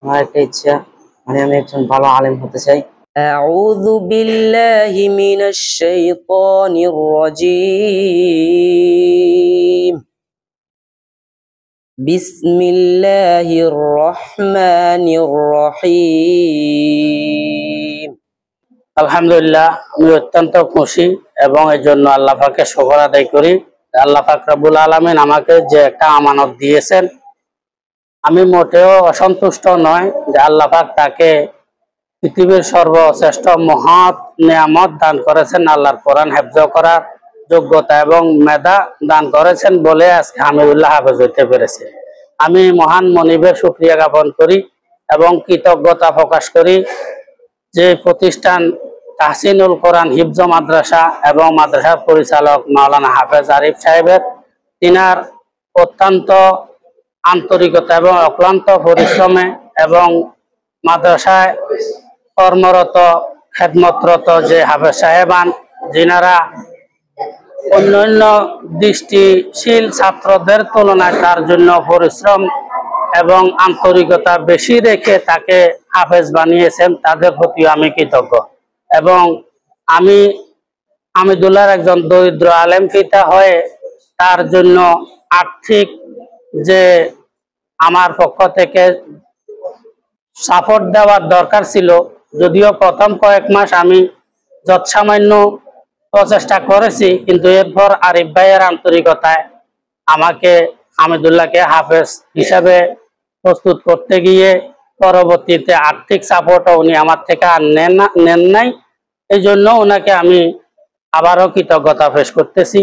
আমার একটা ইচ্ছা, আমি একজন ভালো আলেম হতে চাই। আউযু বিল্লাহি মিনাশ শাইতানির রাজীম। বিসমিল্লাহির রহমানির রহিম। আলহামদুলিল্লাহ, আমি অত্যন্ত খুশি এবং এর জন্য আল্লাহ পাকের শুকর আদায় করি। আল্লাহ পাক রব্বুল আলামিন আমাকে যে একটা আমানত দিয়েছেন, আমি মোটেও অসন্তুষ্ট নয় যে আল্লাহ পাক তাকে পৃথিবীর সর্বশ্রেষ্ঠ মহৎ নিয়ামত দান করেছেন। আল্লাহর কোরআন হেফজ করার যোগ্যতা এবং মেধা দান করেছেন বলে আজকে হামিদুল্লাহ হাফেজ হইতে পেরেছে। আমি মহান মনিবের শুকরিয়া জ্ঞাপন করি এবং কৃতজ্ঞতা প্রকাশ করি যে প্রতিষ্ঠান তাহসিনুল কোরআন হিফজ মাদ্রাসা এবং মাদ্রাসার পরিচালক মাওলানা হাফেজ আরিফ সাহেবের তিনার অত্যন্ত আন্তরিকতা এবং অক্লান্ত পরিশ্রমে এবং মাদ্রাসায় কর্মরত খেদমতরত যে হাফেজ সাহেবান, যিনারা অন্যান্য দৃষ্টিশীল ছাত্রদের তুলনায় তার জন্য পরিশ্রম এবং আন্তরিকতা বেশি রেখে তাকে হাফেজ বানিয়েছেন, তাদের প্রতি আমি কৃতজ্ঞ। এবং আমি হামিদুল্লাহর একজন দরিদ্র আলেম পিতা হয়ে তার জন্য আর্থিক যে আমার পক্ষ থেকে সাপোর্ট দেওয়ার দরকার ছিল, যদিও প্রথম কয়েক মাস আমি যৎসামান্য প্রচেষ্টা করেছি, কিন্তু এরপর আরিফ ভাইয়ের আন্তরিকতায় আমাকে হামিদুল্লাহকে হাফেজ হিসাবে প্রস্তুত করতে গিয়ে পরবর্তীতে আর্থিক সাপোর্টও উনি আমার থেকে আর নেন নাই। এই জন্য ওনাকে আমি আবারও কৃতজ্ঞতা পেশ করতেছি।